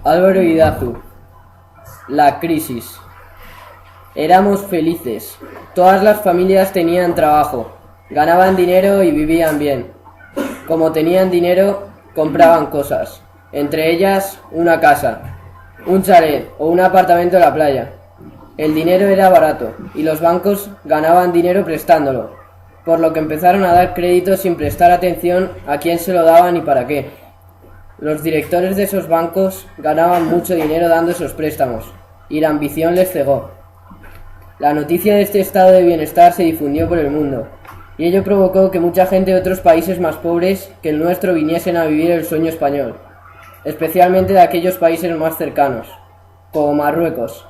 Álvaro Idazu. La crisis. Éramos felices. Todas las familias tenían trabajo, ganaban dinero y vivían bien. Como tenían dinero, compraban cosas, entre ellas una casa, un chalet o un apartamento en la playa. El dinero era barato y los bancos ganaban dinero prestándolo, por lo que empezaron a dar créditos sin prestar atención a quién se lo daban y para qué. Los directores de esos bancos ganaban mucho dinero dando esos préstamos, y la ambición les cegó. La noticia de este estado de bienestar se difundió por el mundo, y ello provocó que mucha gente de otros países más pobres que el nuestro viniesen a vivir el sueño español, especialmente de aquellos países más cercanos, como Marruecos,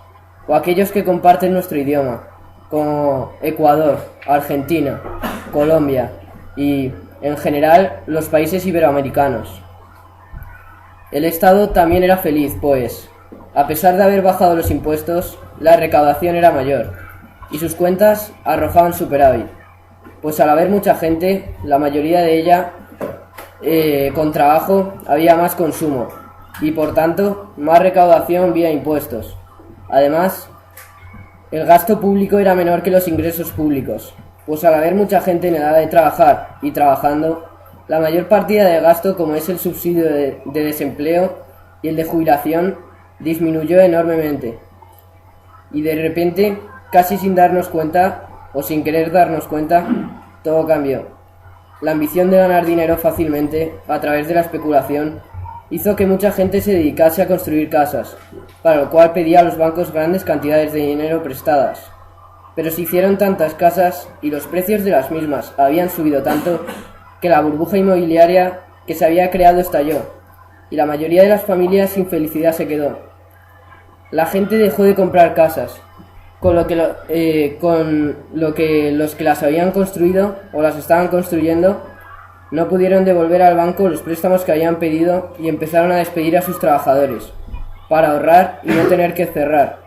o aquellos que comparten nuestro idioma, como Ecuador, Argentina, Colombia y, en general, los países iberoamericanos. El Estado también era feliz, pues, a pesar de haber bajado los impuestos, la recaudación era mayor, y sus cuentas arrojaban superávit, pues al haber mucha gente, la mayoría de ella con trabajo, había más consumo, y por tanto, más recaudación vía impuestos. Además, el gasto público era menor que los ingresos públicos, pues al haber mucha gente en edad de trabajar y trabajando, la mayor partida de gasto, como es el subsidio de desempleo y el de jubilación, disminuyó enormemente. Y de repente, casi sin darnos cuenta, o sin querer darnos cuenta, todo cambió. La ambición de ganar dinero fácilmente, a través de la especulación, hizo que mucha gente se dedicase a construir casas, para lo cual pedía a los bancos grandes cantidades de dinero prestadas. Pero se hicieron tantas casas y los precios de las mismas habían subido tanto que la burbuja inmobiliaria que se había creado estalló, y la mayoría de las familias sin felicidad se quedó. La gente dejó de comprar casas, con lo que los que las habían construido o las estaban construyendo no pudieron devolver al banco los préstamos que habían pedido y empezaron a despedir a sus trabajadores, para ahorrar y no tener que cerrar.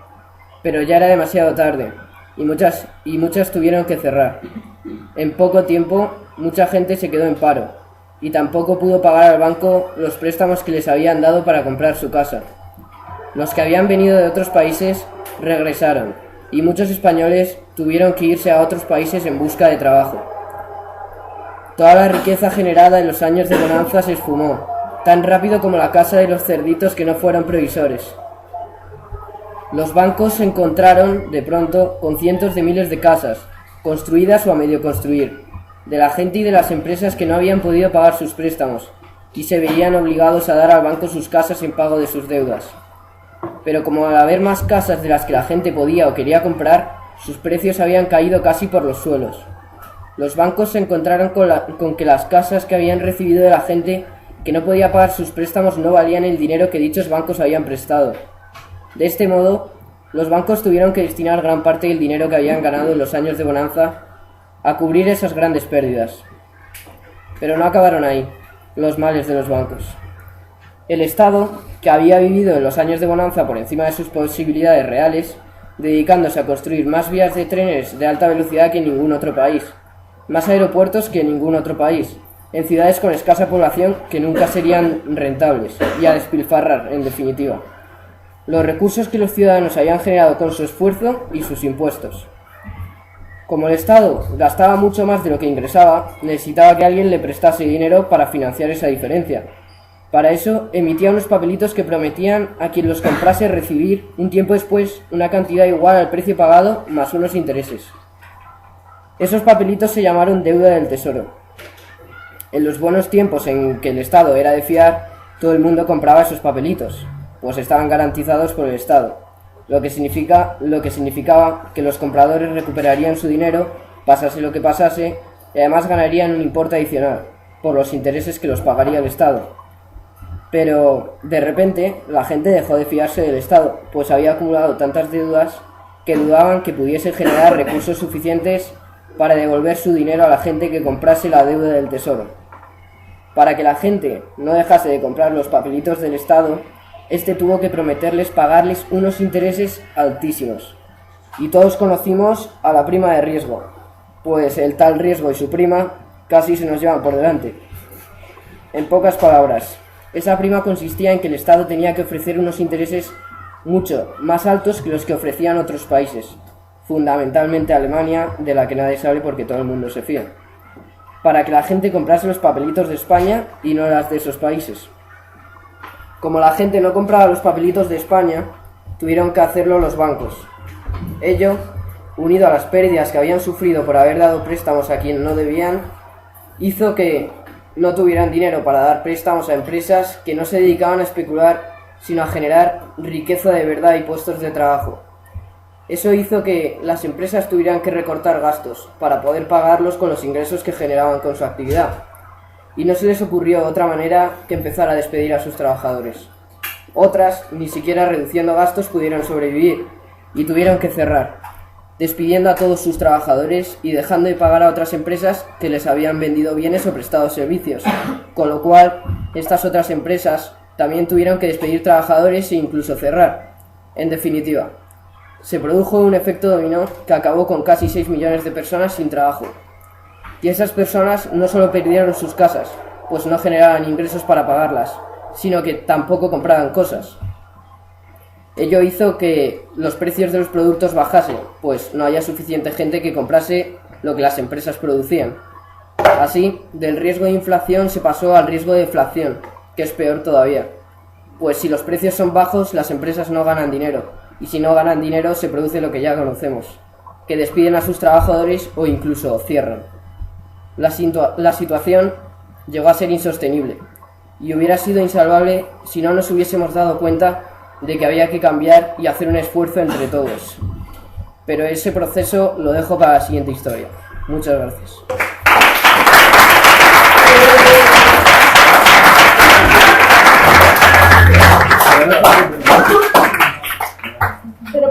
Pero ya era demasiado tarde, y muchas tuvieron que cerrar. En poco tiempo, mucha gente se quedó en paro, y tampoco pudo pagar al banco los préstamos que les habían dado para comprar su casa. Los que habían venido de otros países regresaron, y muchos españoles tuvieron que irse a otros países en busca de trabajo. Toda la riqueza generada en los años de bonanza se esfumó, tan rápido como la casa de los cerditos que no fueron previsores. Los bancos se encontraron, de pronto, con cientos de miles de casas, construidas o a medio construir, de la gente y de las empresas que no habían podido pagar sus préstamos, y se veían obligados a dar al banco sus casas en pago de sus deudas. Pero como al haber más casas de las que la gente podía o quería comprar, sus precios habían caído casi por los suelos. Los bancos se encontraron con que las casas que habían recibido de la gente que no podía pagar sus préstamos no valían el dinero que dichos bancos habían prestado. De este modo, los bancos tuvieron que destinar gran parte del dinero que habían ganado en los años de bonanza a cubrir esas grandes pérdidas. Pero no acabaron ahí los males de los bancos. El Estado, que había vivido en los años de bonanza por encima de sus posibilidades reales, dedicándose a construir más vías de trenes de alta velocidad que en ningún otro país, más aeropuertos que en ningún otro país, en ciudades con escasa población que nunca serían rentables, y a despilfarrar, en definitiva, los recursos que los ciudadanos habían generado con su esfuerzo y sus impuestos. Como el Estado gastaba mucho más de lo que ingresaba, necesitaba que alguien le prestase dinero para financiar esa diferencia. Para eso, emitía unos papelitos que prometían a quien los comprase recibir, un tiempo después, una cantidad igual al precio pagado más unos intereses. Esos papelitos se llamaron deuda del tesoro. En los buenos tiempos en que el Estado era de fiar, todo el mundo compraba esos papelitos, pues estaban garantizados por el Estado, lo que significaba que los compradores recuperarían su dinero, pasase lo que pasase, y además ganarían un importe adicional, por los intereses que los pagaría el Estado. Pero, de repente, la gente dejó de fiarse del Estado, pues había acumulado tantas deudas que dudaban que pudiese generar recursos suficientes para devolver su dinero a la gente que comprase la deuda del tesoro. Para que la gente no dejase de comprar los papelitos del Estado, este tuvo que prometerles pagarles unos intereses altísimos. Y todos conocimos a la prima de riesgo, pues el tal riesgo y su prima casi se nos llevan por delante. En pocas palabras, Esa prima consistía en que el Estado tenía que ofrecer unos intereses mucho más altos que los que ofrecían otros países, fundamentalmente Alemania, de la que nadie sabe porque todo el mundo se fía, para que la gente comprase los papelitos de España y no las de esos países. Como la gente no compraba los papelitos de España, tuvieron que hacerlo los bancos. Ello, unido a las pérdidas que habían sufrido por haber dado préstamos a quien no debían, hizo que no tuvieran dinero para dar préstamos a empresas que no se dedicaban a especular, sino a generar riqueza de verdad y puestos de trabajo. Eso hizo que las empresas tuvieran que recortar gastos para poder pagarlos con los ingresos que generaban con su actividad. Y no se les ocurrió otra manera que empezar a despedir a sus trabajadores. Otras, ni siquiera reduciendo gastos, pudieron sobrevivir y tuvieron que cerrar, despidiendo a todos sus trabajadores y dejando de pagar a otras empresas que les habían vendido bienes o prestado servicios, con lo cual estas otras empresas también tuvieron que despedir trabajadores e incluso cerrar. En definitiva, se produjo un efecto dominó que acabó con casi 6 millones de personas sin trabajo. Y esas personas no solo perdieron sus casas, pues no generaban ingresos para pagarlas, sino que tampoco compraban cosas. Ello hizo que los precios de los productos bajasen, pues no había suficiente gente que comprase lo que las empresas producían. Así, del riesgo de inflación se pasó al riesgo de deflación, que es peor todavía, pues si los precios son bajos, las empresas no ganan dinero, y si no ganan dinero se produce lo que ya conocemos, que despiden a sus trabajadores o incluso cierran. La situación llegó a ser insostenible, y hubiera sido insalvable si no nos hubiésemos dado cuenta de que había que cambiar y hacer un esfuerzo entre todos. Pero ese proceso lo dejo para la siguiente historia. Muchas gracias. Pero